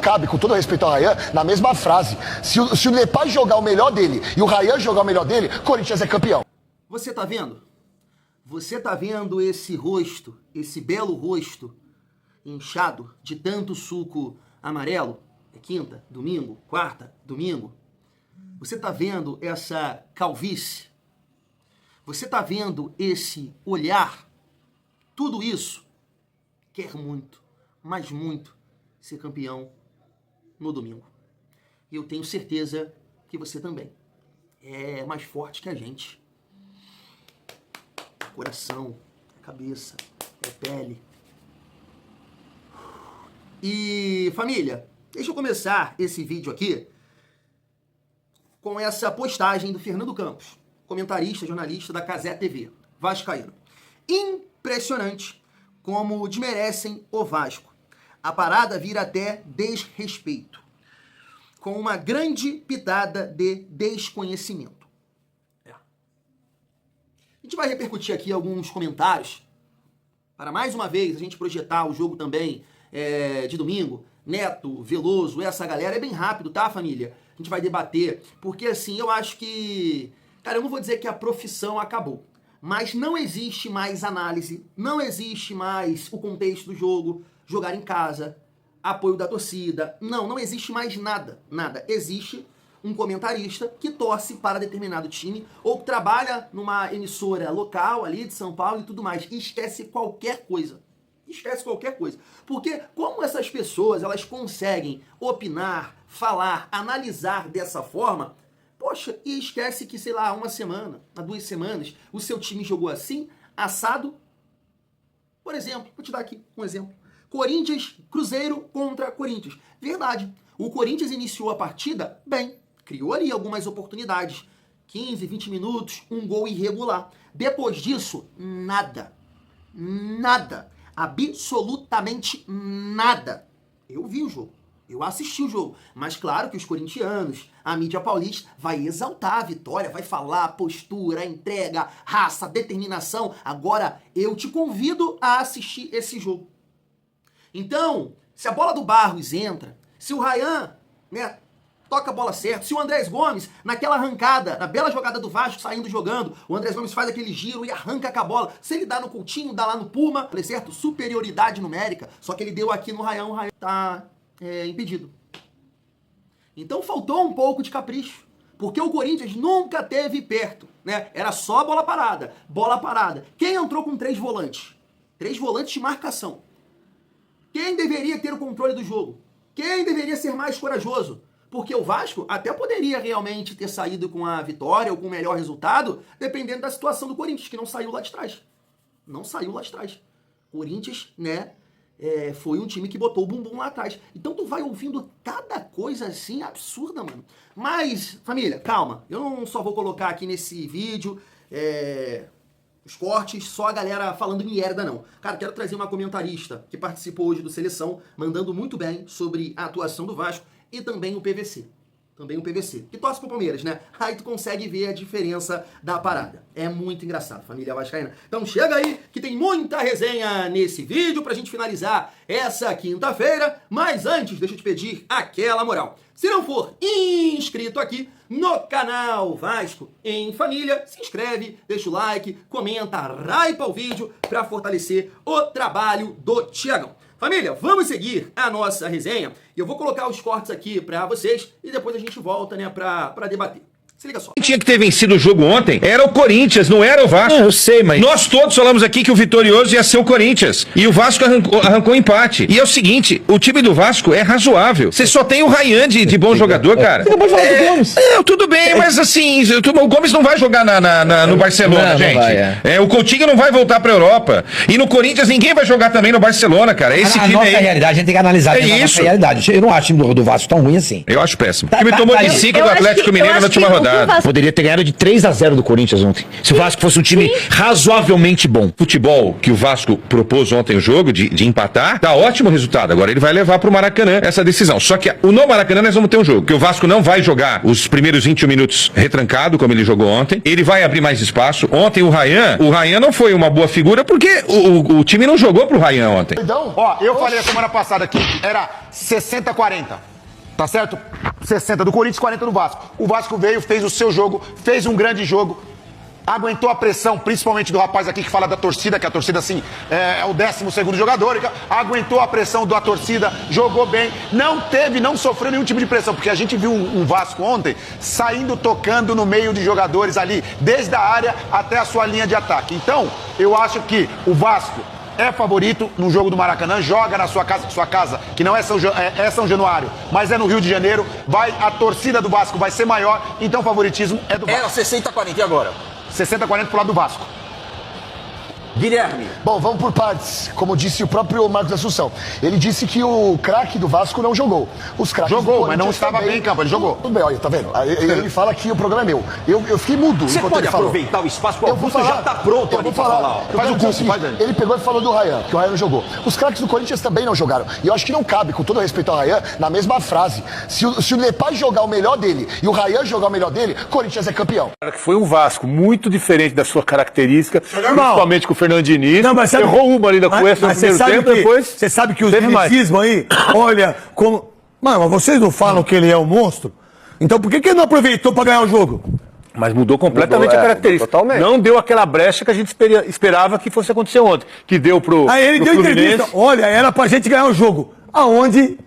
cabe, com todo respeito ao Ryan, na mesma frase. Se o Depay jogar o melhor dele e o Ryan jogar o melhor dele, Corinthians é campeão. Você tá vendo? Você tá vendo esse rosto, esse belo rosto inchado de tanto suco amarelo? É quinta, domingo, quarta, domingo. Você tá vendo essa calvície? Você tá vendo esse olhar? Tudo isso quer muito, mas muito, ser campeão no domingo. E eu tenho certeza que você também é mais forte que a gente. Coração, cabeça, é pele. E família, deixa eu começar esse vídeo aqui com essa postagem do Fernando Campos, comentarista, jornalista da Cazé TV, vascaíno. Impressionante como desmerecem o Vasco. A parada vira até desrespeito, com uma grande pitada de desconhecimento. A gente vai repercutir aqui alguns comentários para mais uma vez a gente projetar o jogo também de domingo. Neto, Veloso, essa galera é bem rápido, tá, família? A gente vai debater, porque assim, eu acho que... Cara, eu não vou dizer que a profissão acabou, mas não existe mais análise, não existe mais o contexto do jogo, jogar em casa, apoio da torcida, não existe mais nada, nada. Existe um comentarista que torce para determinado time ou que trabalha numa emissora local ali de São Paulo e tudo mais. E esquece qualquer coisa. Esquece qualquer coisa. Porque como essas pessoas, elas conseguem opinar, falar, analisar dessa forma, poxa, e esquece que, sei lá, uma semana, há 2 semanas, o seu time jogou assim, assado. Por exemplo, vou te dar aqui um exemplo. Corinthians, Cruzeiro contra Corinthians. Verdade. O Corinthians iniciou a partida bem. Criou ali algumas oportunidades. 15, 20 minutos, um gol irregular. Depois disso, nada. Nada. Absolutamente nada. Eu vi o jogo. Eu assisti o jogo. Mas claro que os corintianos, a mídia paulista, vai exaltar a vitória, vai falar a postura, a entrega, raça, determinação. Agora, eu te convido a assistir esse jogo. Então, se a bola do Barros entra, se o Ryan, né, toca a bola certa, se o Andrés Gomes, naquela arrancada, na bela jogada do Vasco, saindo jogando, o Andrés Gomes faz aquele giro e arranca com a bola, se ele dá no Coutinho, dá lá no Puma, certo? Superioridade numérica, só que ele deu aqui no Ryan, o Ryan tá impedido. Então faltou um pouco de capricho, porque o Corinthians nunca teve perto, né? Era só bola parada, bola parada. Quem entrou com 3 volantes? 3 volantes de marcação. Quem deveria ter o controle do jogo? Quem deveria ser mais corajoso? Porque o Vasco até poderia realmente ter saído com a vitória ou com o melhor resultado, dependendo da situação do Corinthians, que não saiu lá de trás. Não saiu lá de trás. Corinthians, né, foi um time que botou o bumbum lá atrás. Então tu vai ouvindo cada coisa assim absurda, mano. Mas, família, calma. Eu não só vou colocar aqui nesse vídeo os cortes, só a galera falando merda, não. Cara, quero trazer uma comentarista que participou hoje do Seleção, mandando muito bem sobre a atuação do Vasco e também o PVC. Também o PVC, que torce pro Palmeiras, né? Aí tu consegue ver a diferença da parada. É muito engraçado, família vascaína. Então chega aí, que tem muita resenha nesse vídeo pra gente finalizar essa quinta-feira. Mas antes, deixa eu te pedir aquela moral. Se não for inscrito aqui no canal Vasco em Família, se inscreve, deixa o like, comenta, hypa o vídeo pra fortalecer o trabalho do Thiagão. Família, vamos seguir a nossa resenha. E eu vou colocar os cortes aqui pra vocês e depois a gente volta, né, pra debater. Se liga só. Quem tinha que ter vencido o jogo ontem era o Corinthians, não era o Vasco. Eu sei, mas... Nós todos falamos aqui que o vitorioso ia ser o Corinthians. E o Vasco arrancou empate. E é o seguinte, o time do Vasco é razoável. Você só tem o Ryan de bom jogador, cara. Você pode falar do Gomes. Tudo bem, mas assim, o Gomes não vai jogar no Barcelona, não, gente. não vai, o Coutinho não vai voltar pra Europa. E no Corinthians ninguém vai jogar também no Barcelona, cara. Esse a time nossa aí... realidade, a gente tem que analisar isso. a nossa realidade. Eu não acho o time do Vasco tão ruim assim. Eu acho péssimo. O time tomou de 5 do Atlético Mineiro na última rodada. dado. Poderia ter ganhado de 3-0 do Corinthians ontem. Se o Vasco fosse um time razoavelmente bom. Futebol que o Vasco propôs ontem o jogo de empatar, dá ótimo resultado. Agora ele vai levar pro Maracanã essa decisão. Só que no Maracanã nós vamos ter um jogo, que o Vasco não vai jogar os primeiros 21 minutos retrancado, como ele jogou ontem. Ele vai abrir mais espaço. Ontem o Ryan não foi uma boa figura porque o time não jogou pro Ryan ontem. Então, Ó, eu falei a semana passada que era 60-40. Tá certo? 60 do Corinthians, 40 do Vasco. O Vasco veio, fez o seu jogo, fez um grande jogo. Aguentou a pressão, principalmente do rapaz aqui que fala da torcida, que a torcida, assim, é o 12º jogador. Aguentou a pressão da torcida, jogou bem. Não sofreu nenhum tipo de pressão, porque a gente viu um Vasco ontem saindo, tocando no meio de jogadores ali, desde a área até a sua linha de ataque. Então, eu acho que o Vasco é favorito no jogo do Maracanã, joga na sua casa, que não é São Januário, mas é no Rio de Janeiro. A torcida do Vasco vai ser maior, então o favoritismo é do Vasco. Era 60-40, e agora? 60-40 pro lado do Vasco. Guilherme. bom, vamos por partes. Como disse o próprio Marcos Assunção. Ele disse que o craque do Vasco não jogou. Os craques Jogou, do mas não Corinthians estava também. bem em campo, ele jogou. Tudo bem, olha, tá vendo? Ele fala que o programa é meu. Eu fiquei mudo Você enquanto pode ele falou. aproveitar o espaço, Eu o vou Augusto já tá pronto eu ali vou pra falar. falar. Eu Faz quero o dizer curso, seguinte, faz aí. Ele pegou e falou do Ryan, que o Ryan não jogou. Os craques do Corinthians também não jogaram. E eu acho que não cabe, com todo respeito ao Ryan, na mesma frase. Se o Depay jogar o melhor dele e o Ryan jogar o melhor dele, Corinthians é campeão. Foi um Vasco muito diferente da sua característica, principalmente com o Fernando Diniz. Não, mas sabe- Errou uma ali na Cuesta no primeiro tempo, depois... Você sabe que o teve mais. dinicismo aí, olha como... Mano, mas vocês não falam que ele é um monstro? Então por que ele não aproveitou pra ganhar o jogo? Mas mudou completamente a característica. totalmente. Não deu aquela brecha que a gente esperava que fosse acontecer ontem. Que deu pro Aí ele pro deu Fluminense. entrevista, olha, era pra gente ganhar o jogo. Aonde?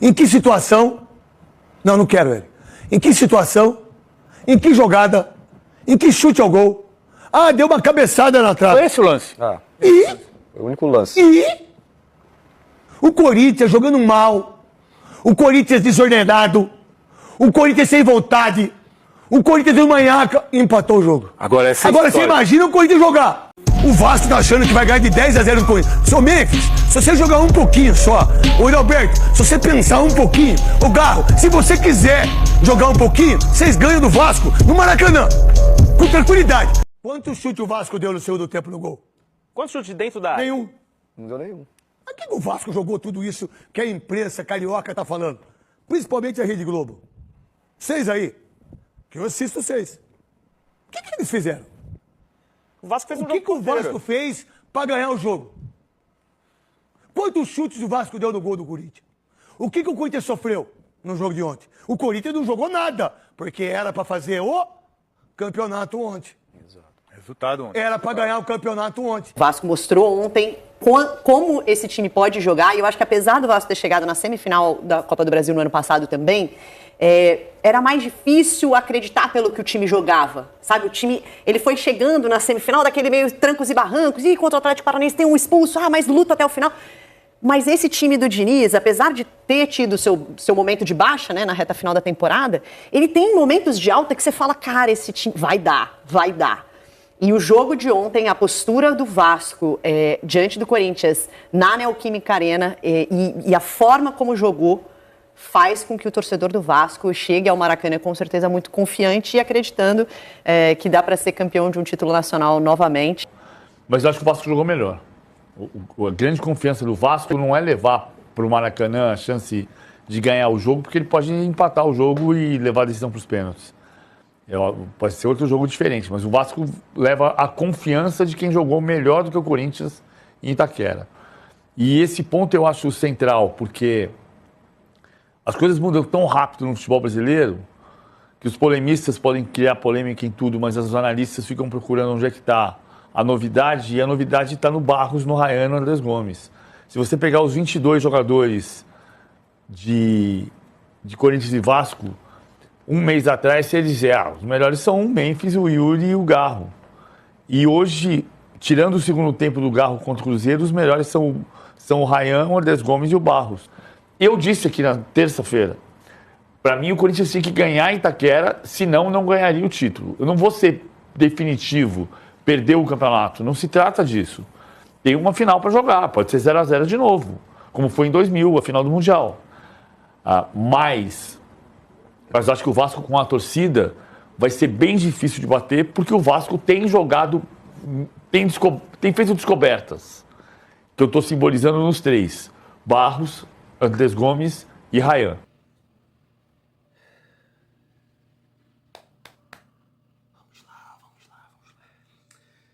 Em que situação? Não quero ele. Em que situação? Em que jogada? Em que chute ao gol? Ah, deu uma cabeçada na trave. Foi esse o lance. E? Foi o único lance. E? O Corinthians jogando mal. O Corinthians desordenado. O Corinthians sem vontade. O Corinthians de manhaca empatou o jogo. Agora essa Agora você história. imagina o Corinthians jogar. O Vasco tá achando que vai ganhar de 10-0 do Corinthians. Seu Memphis, se você jogar um pouquinho só. Ô Roberto, se você pensar um pouquinho. Ô Garro, se você quiser jogar um pouquinho, vocês ganham do Vasco no Maracanã. Com tranquilidade. Quanto chute o Vasco deu no segundo tempo no gol? Quantos chutes dentro da área? Nenhum. Não deu nenhum. Por que o Vasco jogou tudo isso que a imprensa carioca tá falando? Principalmente a Rede Globo. Vocês aí, que eu assisto vocês. O que eles fizeram? O Vasco fez um O que o Vasco fez pra ganhar o jogo? Quantos chutes o Vasco deu no gol do Corinthians? O que o Corinthians sofreu no jogo de ontem? O Corinthians não jogou nada, porque era pra fazer o campeonato ontem. Resultado ontem. Era pra ganhar o campeonato ontem. O Vasco mostrou ontem como esse time pode jogar, e eu acho que apesar do Vasco ter chegado na semifinal da Copa do Brasil no ano passado também, era mais difícil acreditar pelo que o time jogava, sabe? O time, ele foi chegando na semifinal daquele meio trancos e barrancos, e contra o Atlético Paranaense tem um expulso, mas luta até o final. Mas esse time do Diniz, apesar de ter tido seu momento de baixa, né, na reta final da temporada, ele tem momentos de alta que você fala, cara, esse time vai dar. E o jogo de ontem, a postura do Vasco diante do Corinthians na Neoquímica Arena e a forma como jogou faz com que o torcedor do Vasco chegue ao Maracanã com certeza muito confiante e acreditando que dá para ser campeão de um título nacional novamente. Mas eu acho que o Vasco jogou melhor. A grande confiança do Vasco não é levar para o Maracanã a chance de ganhar o jogo, porque ele pode empatar o jogo e levar a decisão para os pênaltis. Pode ser outro jogo diferente, mas o Vasco leva a confiança de quem jogou melhor do que o Corinthians em Itaquera. E esse ponto eu acho central, porque as coisas mudam tão rápido no futebol brasileiro que os polemistas podem criar polêmica em tudo, mas os analistas ficam procurando onde é que está a novidade, e a novidade está no Barros, no Ryan, no Andrés Gomes. Se você pegar os 22 jogadores de Corinthians e Vasco, um mês atrás você dizia, os melhores são o Memphis, o Yuri e o Garro. E hoje, tirando o segundo tempo do Garro contra o Cruzeiro, os melhores são o Ryan, o Andrés Gomes e o Barros. Eu disse aqui na terça-feira, para mim o Corinthians tinha que ganhar em Itaquera, senão não ganharia o título. Eu não vou ser definitivo, perder o campeonato, não se trata disso. Tem uma final para jogar, pode ser 0-0 de novo, como foi em 2000, a final do Mundial. Mas Mas eu acho que o Vasco com a torcida vai ser bem difícil de bater, porque o Vasco tem jogado, tem feito descobertas, que eu estou simbolizando nos 3. Barros, Andrés Gomes e Ryan.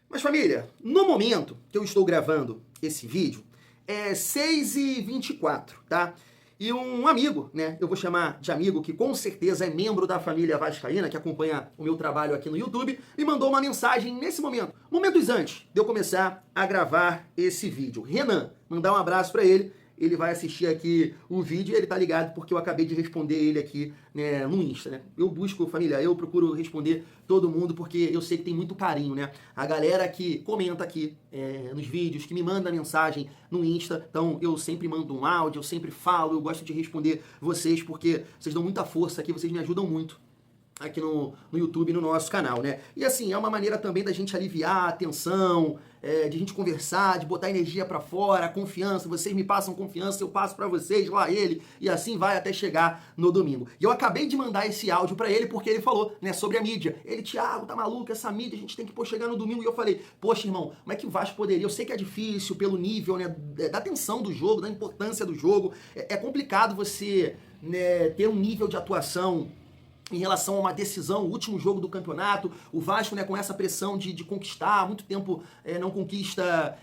Mas família, no momento que eu estou gravando esse vídeo, é 6h24, tá? E um amigo, né, eu vou chamar de amigo, que com certeza é membro da família vascaína, que acompanha o meu trabalho aqui no YouTube, me mandou uma mensagem nesse momento, momentos antes de eu começar a gravar esse vídeo. Renan, mandar um abraço pra ele. Ele vai assistir aqui o vídeo e ele tá ligado porque eu acabei de responder ele aqui, né, no Insta, né? Eu busco, família, eu procuro responder todo mundo porque eu sei que tem muito carinho, né? A galera que comenta aqui nos vídeos, que me manda mensagem no Insta, então eu sempre mando um áudio, eu sempre falo, eu gosto de responder vocês porque vocês dão muita força aqui, vocês me ajudam muito aqui no YouTube, no nosso canal, né? E assim, é uma maneira também da gente aliviar a tensão, de a gente conversar, de botar energia pra fora, confiança, vocês me passam confiança, eu passo pra vocês, lá ele, e assim vai até chegar no domingo. E eu acabei de mandar esse áudio pra ele porque ele falou, né, sobre a mídia. Ele, Thiago, tá maluco, essa mídia, a gente tem que chegar no domingo. E eu falei, poxa, irmão, como é que o Vasco poderia? Eu sei que é difícil pelo nível, né, da tensão do jogo, da importância do jogo. É complicado você, né, ter um nível de atuação em relação a uma decisão, o último jogo do campeonato, o Vasco, né, com essa pressão de conquistar, há muito tempo não conquista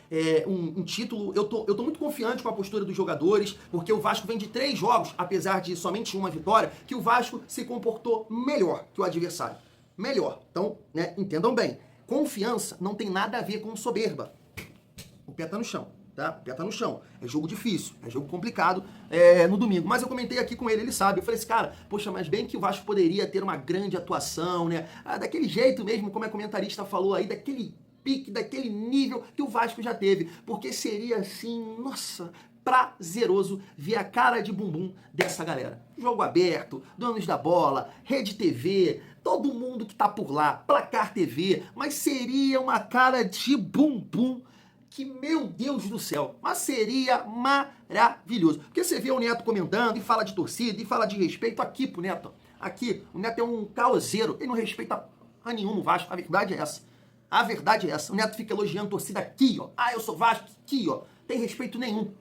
um título. Eu tô muito confiante com a postura dos jogadores, porque o Vasco vem de 3 jogos, apesar de somente uma vitória, que o Vasco se comportou melhor que o adversário. Melhor. Então, né, entendam bem, confiança não tem nada a ver com soberba. O pé tá no chão. Tá? O pé tá no chão. É jogo difícil, é jogo complicado no domingo. Mas eu comentei aqui com ele sabe. Eu falei assim, cara, poxa, mas bem que o Vasco poderia ter uma grande atuação, né? Daquele jeito mesmo, como a comentarista falou aí, daquele pique, daquele nível que o Vasco já teve. Porque seria assim, nossa, prazeroso ver a cara de bumbum dessa galera. Jogo aberto, donos da bola, Rede TV, todo mundo que tá por lá, Placar TV, mas seria uma cara de bumbum que, meu Deus do céu, mas seria maravilhoso. Porque você vê o Neto comentando e fala de torcida e fala de respeito aqui pro Neto. Aqui, o Neto é um caoseiro, ele não respeita a nenhum no Vasco, a verdade é essa. A verdade é essa. O Neto fica elogiando a torcida aqui, ó. Eu sou Vasco, aqui, ó. Tem respeito nenhum,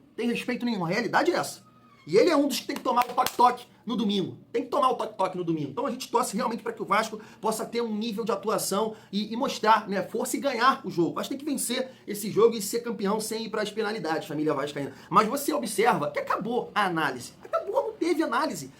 a realidade é essa. E ele é um dos que tem que tomar o toque-toque no domingo. Tem que tomar o toque-toque no domingo. Então a gente torce realmente para que o Vasco possa ter um nível de atuação e mostrar, né, força e ganhar o jogo. O Vasco tem que vencer esse jogo e ser campeão sem ir para as penalidades, família vascaína. Mas você observa que acabou a análise. Acabou, não teve análise.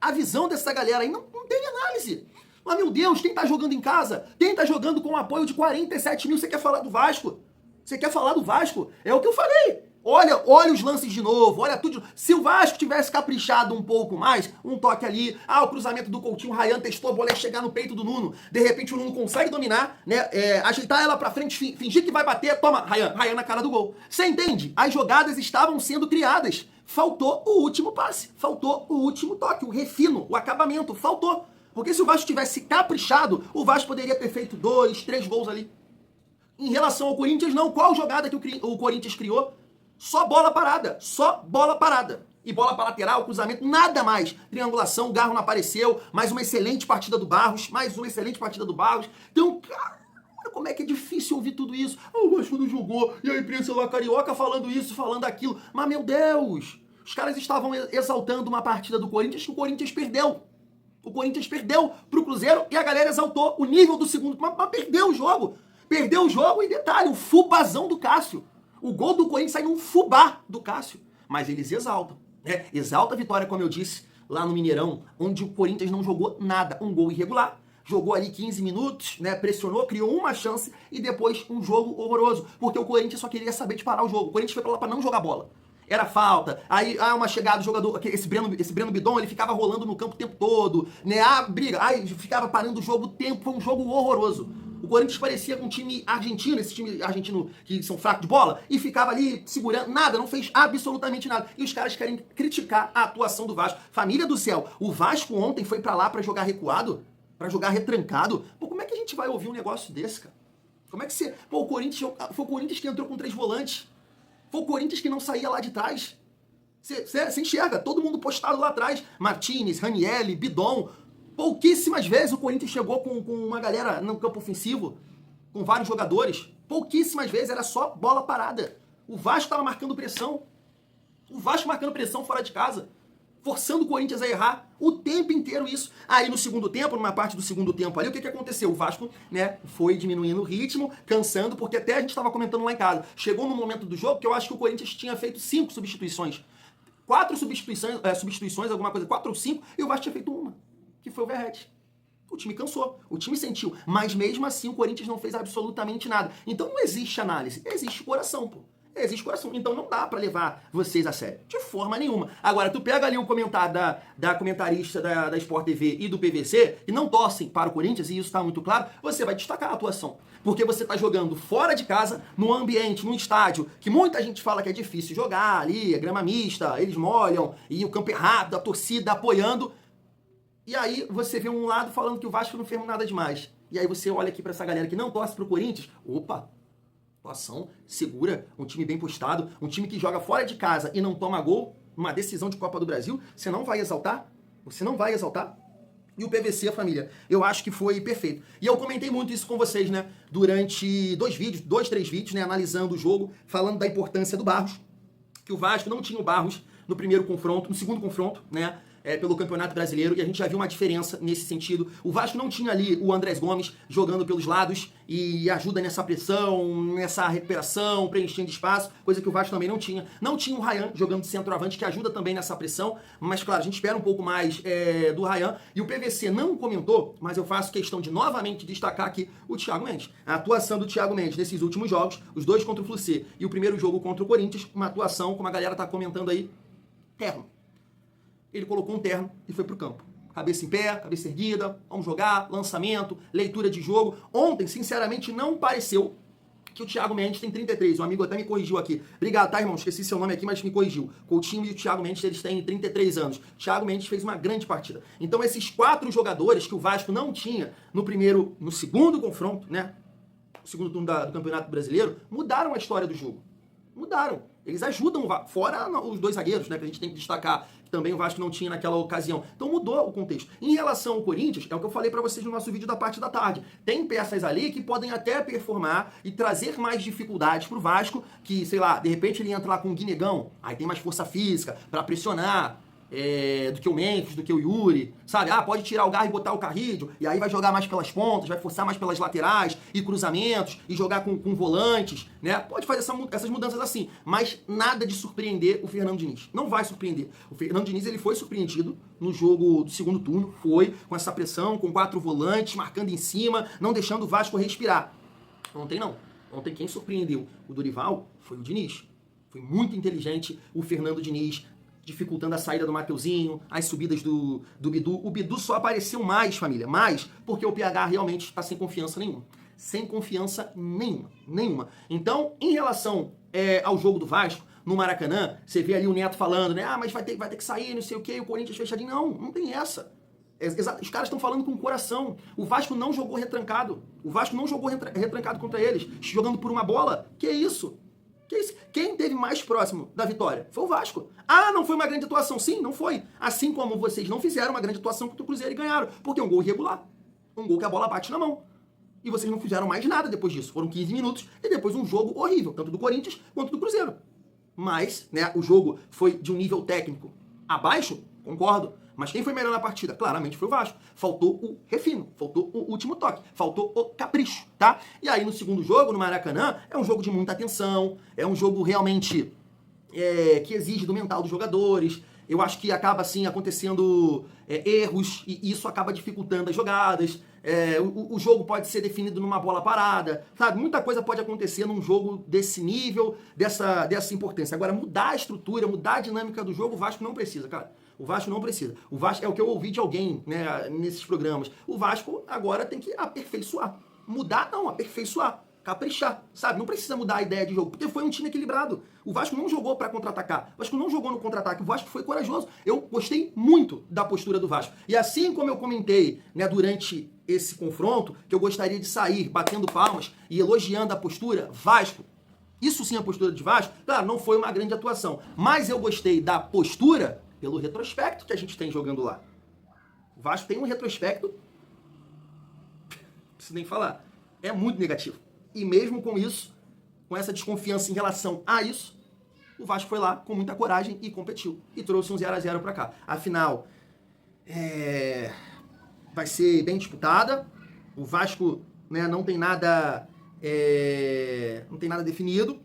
A visão dessa galera aí não teve análise. Mas, meu Deus, quem tá jogando em casa? Quem tá jogando com um apoio de 47 mil? Você quer falar do Vasco? Você quer falar do Vasco? É o que eu falei. Olha os lances de novo, olha tudo. Se o Vasco tivesse caprichado um pouco mais, um toque ali, o cruzamento do Coutinho, o Ryan testou a bola ia chegar no peito do Nuno. De repente o Nuno consegue dominar, né? Ajeitar ela pra frente, fingir que vai bater, toma, Ryan na cara do gol. Você entende? As jogadas estavam sendo criadas. Faltou o último passe, faltou o último toque, o refino, o acabamento, faltou. Porque se o Vasco tivesse caprichado, o Vasco poderia ter feito 2, 3 gols ali. Em relação ao Corinthians, não. Qual jogada que o Corinthians criou? Só bola parada, E bola para lateral, cruzamento, nada mais. Triangulação, o Garro não apareceu, mais uma excelente partida do Barros, Então, cara, olha como é que é difícil ouvir tudo isso. O Vasco não jogou, e a imprensa lá carioca falando isso, falando aquilo. Mas, meu Deus, os caras estavam exaltando uma partida do Corinthians que o Corinthians perdeu. O Corinthians perdeu pro Cruzeiro e a galera exaltou o nível do segundo, mas perdeu o jogo. Perdeu o jogo e detalhe, o fubazão do Cássio. O gol do Corinthians sai num fubá do Cássio. Mas eles exaltam. Né? Exalta a vitória, como eu disse, lá no Mineirão, onde o Corinthians não jogou nada. Um gol irregular. Jogou ali 15 minutos, né? Pressionou, criou uma chance e depois um jogo horroroso. Porque o Corinthians só queria saber de parar o jogo. O Corinthians foi pra lá pra não jogar bola. Era falta, aí uma chegada do jogador, esse Breno Bidon, ele ficava rolando no campo o tempo todo, né? Briga, aí ficava parando o jogo o tempo, foi um jogo horroroso. O Corinthians parecia com um time argentino, esse time argentino que são fracos de bola, e ficava ali segurando, nada, não fez absolutamente nada. E os caras querem criticar a atuação do Vasco. Família do céu, o Vasco ontem foi pra lá pra jogar recuado, pra jogar retrancado. Pô, como é que a gente vai ouvir um negócio desse, cara? Como é que você... Pô, foi o Corinthians que entrou com 3 volantes. Foi o Corinthians que não saía lá de trás. Você enxerga, todo mundo postado lá atrás. Martínez, Ranieri, Bidon. Pouquíssimas vezes o Corinthians chegou com uma galera no campo ofensivo, com vários jogadores. Pouquíssimas vezes era só bola parada. O Vasco estava marcando pressão. O Vasco marcando pressão fora de casa, forçando o Corinthians a errar o tempo inteiro isso. Aí no segundo tempo, numa parte do segundo tempo ali, o que aconteceu? O Vasco, né, foi diminuindo o ritmo, cansando, porque até a gente estava comentando lá em casa. Chegou no momento do jogo que eu acho que o Corinthians tinha feito 5 substituições. 4 substituições, alguma coisa, 4 ou 5, e o Vasco tinha feito uma, que foi o Verratti. O time cansou, o time sentiu, mas mesmo assim o Corinthians não fez absolutamente nada. Então não existe análise, existe coração, pô. Existe coração. Então não dá pra levar vocês a sério. De forma nenhuma. Agora, tu pega ali o comentário da comentarista da Sport TV e do PVC, e não torcem para o Corinthians, e isso tá muito claro, você vai destacar a atuação. Porque você tá jogando fora de casa, num ambiente, num estádio, que muita gente fala que é difícil jogar ali, é grama mista, eles molham, e o campo é rápido, a torcida apoiando. E aí você vê um lado falando que o Vasco não fez nada demais. E aí você olha aqui pra essa galera que não torce pro Corinthians, opa, atuação segura, um time bem postado, um time que joga fora de casa e não toma gol, numa decisão de Copa do Brasil, você não vai exaltar? Você não vai exaltar? E o PVC, família, eu acho que foi perfeito. E eu comentei muito isso com vocês, né, durante 2, 3 vídeos, né, analisando o jogo, falando da importância do Barros, que o Vasco não tinha o Barros no primeiro confronto, no segundo confronto, né, pelo Campeonato Brasileiro, e a gente já viu uma diferença nesse sentido. O Vasco não tinha ali o Andrés Gomes jogando pelos lados e ajuda nessa pressão, nessa recuperação, preenchendo espaço, coisa que o Vasco também não tinha. Não tinha o Ryan jogando de centroavante, que ajuda também nessa pressão, mas claro, a gente espera um pouco mais do Ryan. E o PVC não comentou, mas eu faço questão de novamente destacar aqui o Thiago Mendes. A atuação do Thiago Mendes nesses últimos jogos, os 2 contra o Fluminense e o primeiro jogo contra o Corinthians, uma atuação, como a galera tá comentando aí, terno. Ele colocou um terno e foi pro campo. Cabeça em pé, cabeça erguida, vamos jogar, lançamento, leitura de jogo. Ontem, sinceramente, não pareceu que o Thiago Mendes tem 33. Um amigo até me corrigiu aqui. Obrigado, tá, irmão? Esqueci seu nome aqui, mas me corrigiu. Coutinho e o Thiago Mendes, eles têm 33 anos. O Thiago Mendes fez uma grande partida. Então, esses 4 jogadores que o Vasco não tinha no segundo confronto, né? O segundo turno do Campeonato Brasileiro, mudaram a história do jogo. Mudaram. Eles ajudam, fora os 2 zagueiros, né, que a gente tem que destacar, que também o Vasco não tinha naquela ocasião. Então mudou o contexto. Em relação ao Corinthians, é o que eu falei pra vocês no nosso vídeo da parte da tarde. Tem peças ali que podem até performar e trazer mais dificuldades pro Vasco, que, sei lá, de repente ele entra lá com o Guinegão, aí tem mais força física pra pressionar, do que o Memphis, do que o Yuri, sabe? Pode tirar o Garra e botar o Carrídio, e aí vai jogar mais pelas pontas, vai forçar mais pelas laterais, e cruzamentos, e jogar com volantes, né? Pode fazer essas mudanças assim, mas nada de surpreender o Fernando Diniz. Não vai surpreender. O Fernando Diniz, ele foi surpreendido no jogo do segundo turno, foi com essa pressão, com 4 volantes, marcando em cima, não deixando o Vasco respirar. Ontem não. Ontem quem surpreendeu o Dorival foi o Diniz. Foi muito inteligente o Fernando Diniz, dificultando a saída do Mateuzinho, as subidas do Bidu. O Bidu só apareceu mais, família, mais porque o PH realmente está sem confiança nenhuma. Sem confiança nenhuma. Então, em relação ao jogo do Vasco, no Maracanã, você vê ali o Neto falando, né? Mas vai ter que sair, não sei o quê, o Corinthians fechadinho. Não tem essa. Os caras estão falando com o coração. O Vasco não jogou retrancado. O Vasco não jogou retrancado contra eles, jogando por uma bola. Que isso? Quem teve mais próximo da vitória? Foi o Vasco. Não foi uma grande atuação? Sim, não foi. Assim como vocês não fizeram uma grande atuação contra o Cruzeiro e ganharam. Porque é um gol irregular. Um gol que a bola bate na mão. E vocês não fizeram mais nada depois disso. Foram 15 minutos e depois um jogo horrível, tanto do Corinthians quanto do Cruzeiro. Mas, né, o jogo foi de um nível técnico abaixo, concordo. Mas quem foi melhor na partida? Claramente foi o Vasco. Faltou o refino, faltou o último toque, faltou o capricho, tá? E aí no segundo jogo, no Maracanã, é um jogo de muita atenção, é um jogo realmente que exige do mental dos jogadores. Eu acho que acaba, assim, acontecendo erros e isso acaba dificultando as jogadas. O jogo pode ser definido numa bola parada, sabe? Muita coisa pode acontecer num jogo desse nível, dessa importância. Agora, mudar a estrutura, mudar a dinâmica do jogo, o Vasco não precisa, cara. O Vasco não precisa. O Vasco é o que eu ouvi de alguém, né, nesses programas. O Vasco agora tem que aperfeiçoar. Mudar não, aperfeiçoar. Caprichar, sabe? Não precisa mudar a ideia de jogo, porque foi um time equilibrado. O Vasco não jogou para contra-atacar. O Vasco não jogou no contra-ataque. O Vasco foi corajoso. Eu gostei muito da postura do Vasco. E assim como eu comentei, né, durante esse confronto, que eu gostaria de sair batendo palmas e elogiando a postura, Vasco. Isso sim, a postura de Vasco, claro, não foi uma grande atuação. Mas eu gostei da postura pelo retrospecto que a gente tem jogando lá. O Vasco tem um retrospecto, não preciso nem falar, é muito negativo. E mesmo com isso, com essa desconfiança em relação a isso, o Vasco foi lá com muita coragem e competiu. E trouxe um 0x0 pra cá. Afinal, vai ser bem disputada. O Vasco, né, não tem nada definido.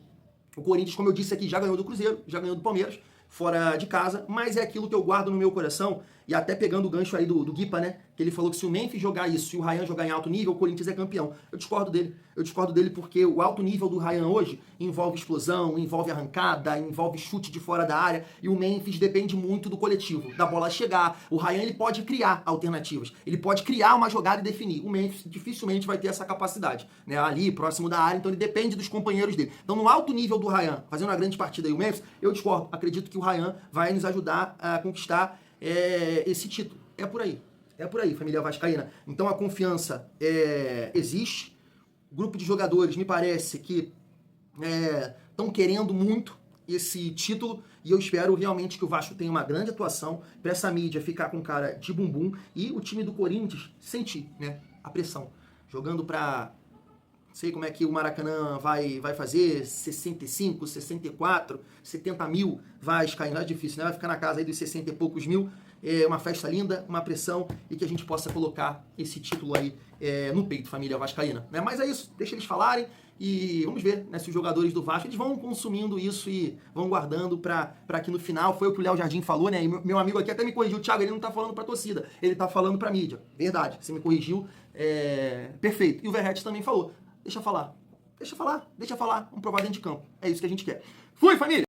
O Corinthians, como eu disse aqui, já ganhou do Cruzeiro, já ganhou do Palmeiras, fora de casa, mas é aquilo que eu guardo no meu coração, e até pegando o gancho aí do Guipa, né, que ele falou que se o Memphis jogar isso e o Ryan jogar em alto nível, o Corinthians é campeão. Eu discordo dele porque o alto nível do Ryan hoje envolve explosão, envolve arrancada, envolve chute de fora da área, e o Memphis depende muito do coletivo, da bola chegar. O Ryan, ele pode criar alternativas, ele pode criar uma jogada e definir. O Memphis dificilmente vai ter essa capacidade, né, ali próximo da área, então ele depende dos companheiros dele. Então no alto nível do Ryan, fazendo uma grande partida aí o Memphis, eu discordo. Acredito que o Ryan vai nos ajudar a conquistar esse título. É por aí, família vascaína. Então a confiança existe. O grupo de jogadores me parece que estão querendo muito esse título, e eu espero realmente que o Vasco tenha uma grande atuação para essa mídia ficar com cara de bumbum e o time do Corinthians sentir, né, a pressão. Jogando para... Não sei como é que o Maracanã vai fazer, 65, 64, 70 mil vascaínos, é difícil, né? Vai ficar na casa aí dos 60 e poucos mil, uma festa linda, uma pressão, e que a gente possa colocar esse título aí no peito, família vascaína. Né? Mas é isso, deixa eles falarem e vamos ver, né, se os jogadores do Vasco eles vão consumindo isso e vão guardando para que no final, foi o que o Léo Jardim falou, né? E meu amigo aqui até me corrigiu, o Thiago, ele não tá falando pra torcida, ele tá falando pra mídia. Verdade, você me corrigiu, perfeito. E o Verratti também falou. Deixa falar. Vamos provar dentro de campo. É isso que a gente quer. Fui, família!